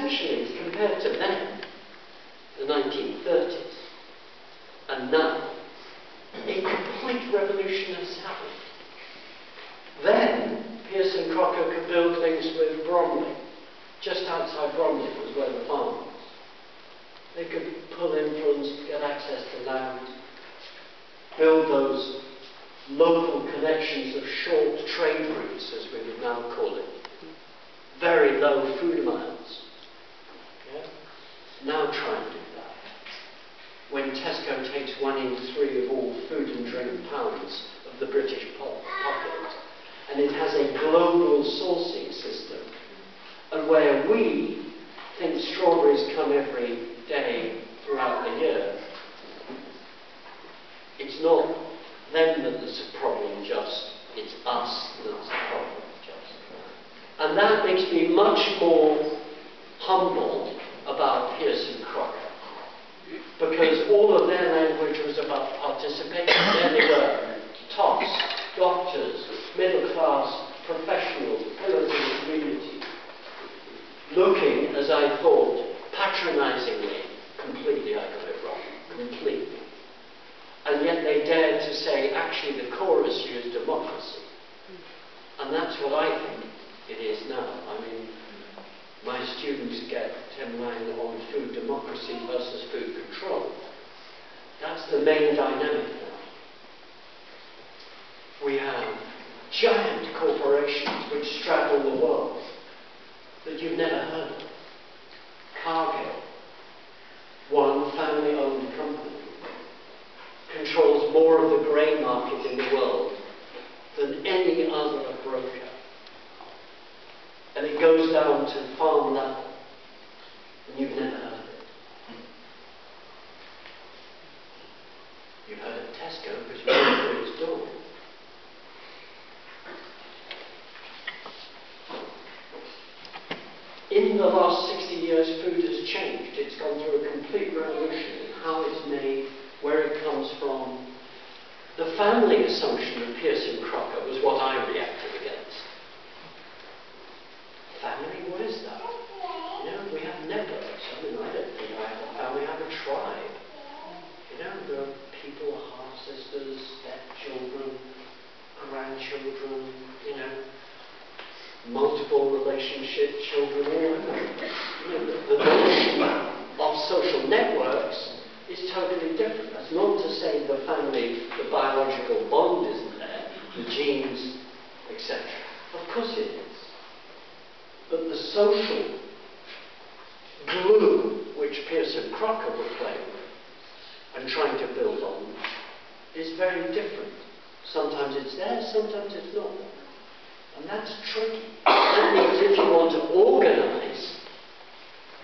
essentially, compared to then, the 1930s, and now, a complete revolution has happened. Then, Pearson Crocker could build things with Bromley. Just outside Bromley was where the farm was. They could pull influence, get access to land, build those local connections of short trade routes, as we would now call it. Very low food miles. Yeah? Now try and do that. When Tesco takes 1 in 3 of all food and drink pounds of the British pocket, and it has a global sourcing system, and where we think strawberries come every day throughout the year, it's not them that there's a problem just, it's us that's the problem just. And that makes me much more humble about Pearson Crocker, because all of their language was about participation. There they were, tops, doctors, middle class, professionals, pillars of the community, looking, as I thought, patronisingly, completely I got it wrong, completely. And yet they dared to say, actually the core issue is democracy. And that's what I think it is now. I mean, my students get Tim Lang on food democracy versus food control. That's the main dynamic now. We have giant corporations which straddle the world that you've never heard of. Cargill, one family-owned company, controls more of the grain market in the world than any other broker. And it goes down to farm level, and you've never heard of it. You've heard of Tesco because you know where it's doing. In the last 60 years, food has changed. It's gone through a complete revolution in how it's made, where it comes from. The family assumption of Pearson Crocker was what I reacted against. Family? What is that? You know, we have networks. I mean, I don't think I have a family, I have a tribe. You know, there are people, half-sisters, stepchildren, grandchildren, you know, multiple relationship children, all over. You know, the notion of social networks is totally different. That's not to say the family, the biological bond isn't there, the genes, etc. Of course it is. But the social glue which Pearson Crocker were playing with and trying to build on is very different. Sometimes it's there, sometimes it's not. And that's tricky. That means if you want to organise,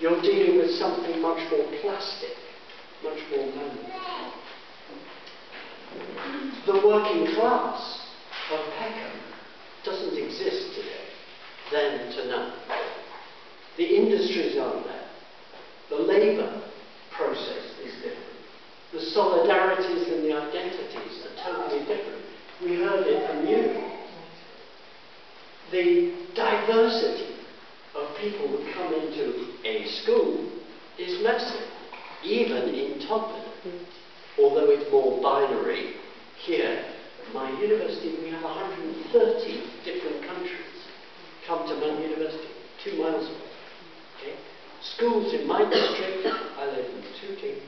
you're dealing with something much more plastic, much more manual. The working class of Peckham doesn't exist today, then to now. The industries aren't there. The labour process is different. The solidarities and the identities are totally different. We heard it from you. The diversity of people who come into a school is massive, even in Tottenham. Although it's more binary here, at my university we have 130 different countries come to my university, 2 miles away. Okay? Schools in my district, I live in Tooting,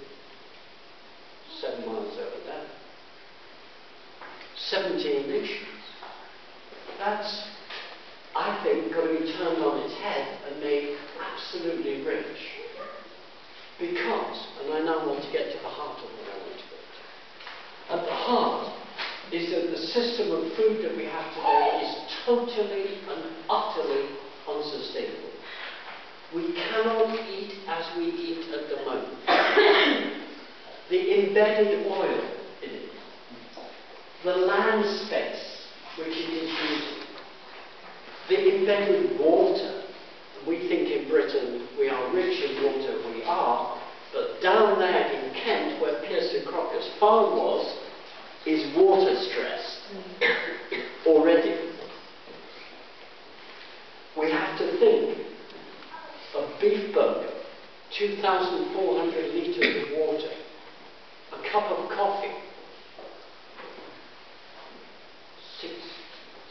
7 miles over there. 17 nations. That's, I think, got to be turned on its head and made absolutely rich. Because, and I now want to get to the heart of what I want to get to. At the heart is that the system of food that we have today is totally and utterly unsustainable. We cannot eat as we eat at the moment. The embedded oil in it, the land space which it is using, the embedded water. We think in Britain we are rich in water, we are, but down there in Kent, where Pearson Crocker's farm was, is water stressed already. We have to think of beef bones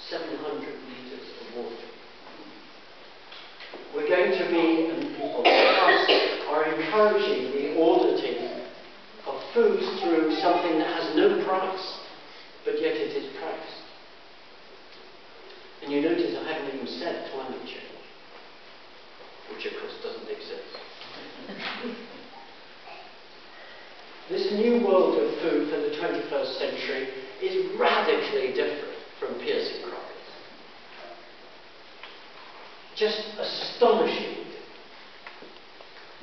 700 litres of water. We're going to be, and people are encouraging the auditing of foods through something that has no price, but yet it is priced. And you notice I haven't even said climate change, which of course doesn't exist. This new world of food for the 21st century is radically different from Pearson Crockett's. Just astonishing.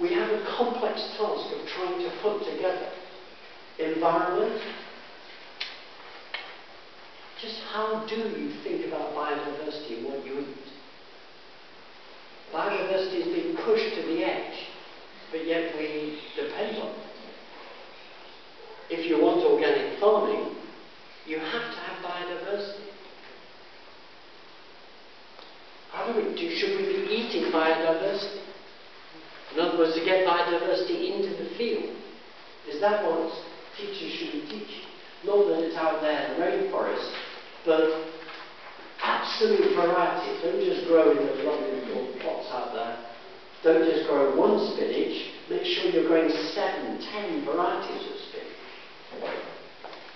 We have a complex task of trying to put together environment. Just how do you think about biodiversity and what you eat? Biodiversity is being pushed to the edge, but yet we depend on it. If you want organic farming, you have to have biodiversity. How do we do? Should we be eating biodiversity? In other words, to get biodiversity into the field. Is that what teachers should be teaching? Not that it's out there in the rainforest, but absolute variety. Don't just grow in those lovely little plots out there. Don't just grow one spinach. Make sure you're growing 7, 10 varieties of spinach.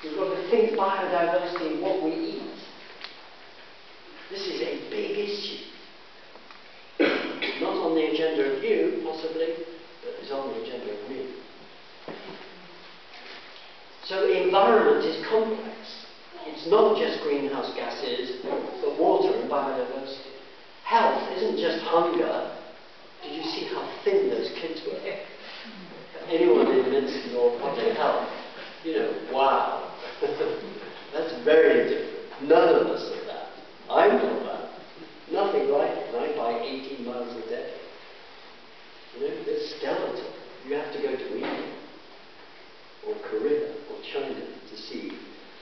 You've got to think biodiversity in what we eat. This is a big issue. Not on the agenda of you, possibly, but it's on the agenda of me. So the environment is complex. It's not just greenhouse gases, but water and biodiversity. Health isn't just hunger. Did you see how thin those kids were? Anyone in medicine or public health, you know, wow. That's very different. None of us are that. I'm not that. Nothing like it. I buy 18 miles a day. You know, it's skeletal. You have to go to India or Korea or China to see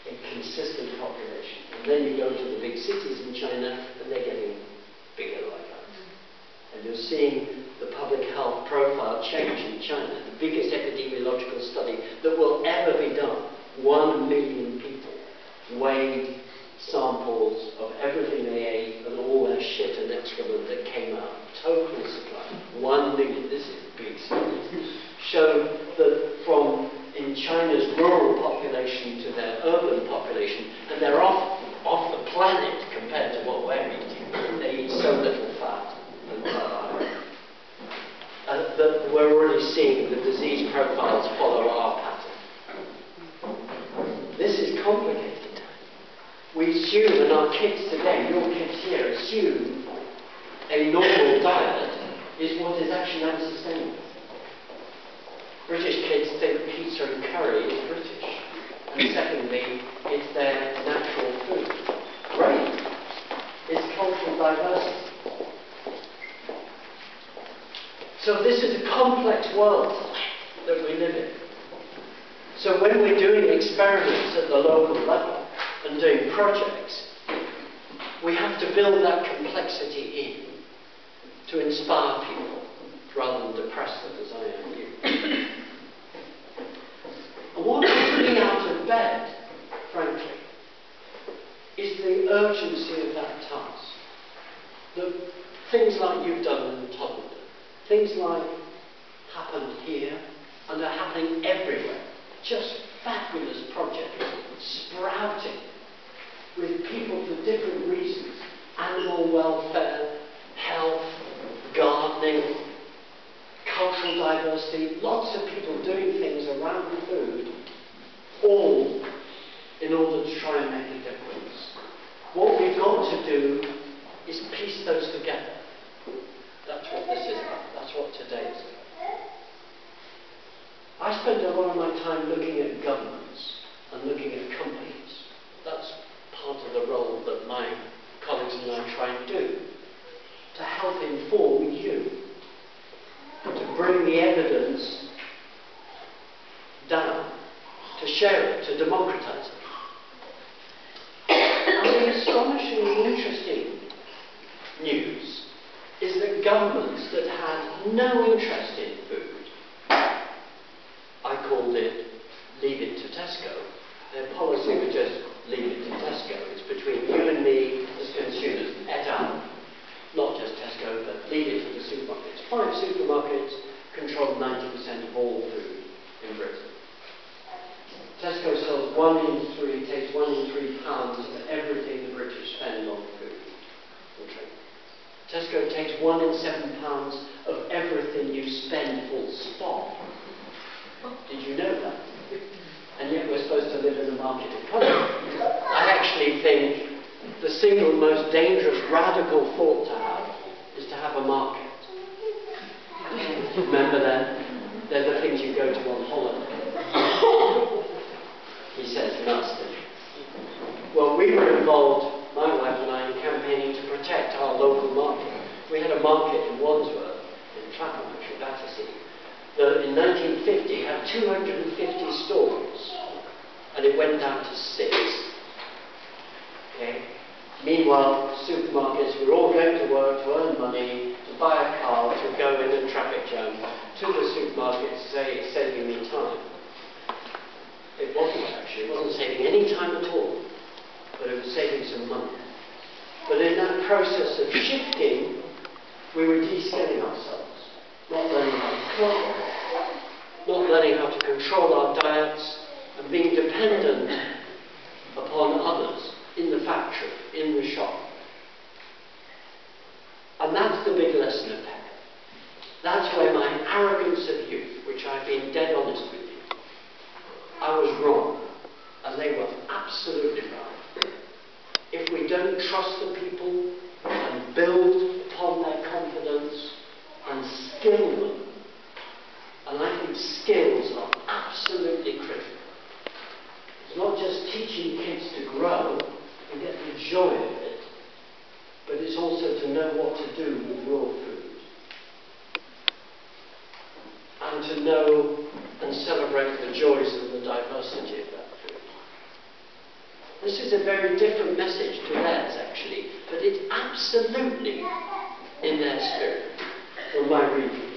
a consistent population. And then you go to the big cities in China and they're getting bigger like that. And you're seeing the public health profile change in China. The biggest epidemiological study that will ever be done. 1 million people weighed samples of everything they ate and all their shit and excrement that came out. Total supply. 1 million. This is big studies. Showed that from in China's rural population to their urban population, and they're off the planet compared to what we're eating. They eat so little fat and carbohydrate. That we're already seeing the disease profiles follow our pattern. This is complicated. We assume, and our kids today, your kids here, assume a normal diet is what is actually unsustainable. British kids think pizza and curry is British. And secondly, it's their natural food. Great. It's cultural diversity. So this is a complex world that we live in. So when we're doing experiments at the local level and doing projects, we have to build that complexity in to inspire people rather than depress them as I am you. And what gets me out of bed, frankly, is the urgency of that task. The things like you've done in Tottenham, things like happened here and are happening everywhere. Just fabulous projects sprouting with people for different reasons. Animal welfare, health, gardening, cultural diversity, lots of people doing things around food, all in order to try and make a difference. What we've got to do is piece those together. That's what this is about. That's what today is about. I spend a lot of my time looking at governments and looking at companies. That's part of the role that my colleagues and I try and do, to help inform you, to bring the evidence down, to share it, to democratize it. And the astonishingly interesting news is that governments that had no interest in food, I called it leave it to Tesco. Their policy was just leave it to Tesco. It's between £1 in £7 of everything you spend, full stop. Did you know that? And yet we're supposed to live in a market economy. I actually think the single most dangerous, radical thought to have is to have a market. Remember them? They're the things you go to on holiday. He says, nasty. Well, we were involved, my wife and I, in campaigning to protect our local market. We had a market in Wandsworth, in Clapham, actually, Battersea, that in 1950 had 250 stalls, and it went down to 6. Okay? Meanwhile, supermarkets were all going to work to earn money, to buy a car, to go in a traffic jam, to the supermarket to say, it's saving me time. It wasn't actually, it wasn't saving any time at all, but it was saving some money. But in that process of shifting, we were de-skilling ourselves, not learning how to cook, not learning how to control our diets, and being dependent upon others in the factory, in the shop. And that's the big lesson of Peckham. That's where my arrogance of youth, which I've been dead honest with you, I was wrong, and they were absolutely right. If we don't trust the people and build upon their confidence and skill them, and I think skills are absolutely critical. It's not just teaching kids to grow and get the joy of it, but it's also to know what to do with raw food. And to know and celebrate the joys and the diversity of that food. This is a very different message to theirs, actually, but it's absolutely in their spirit, from my reading.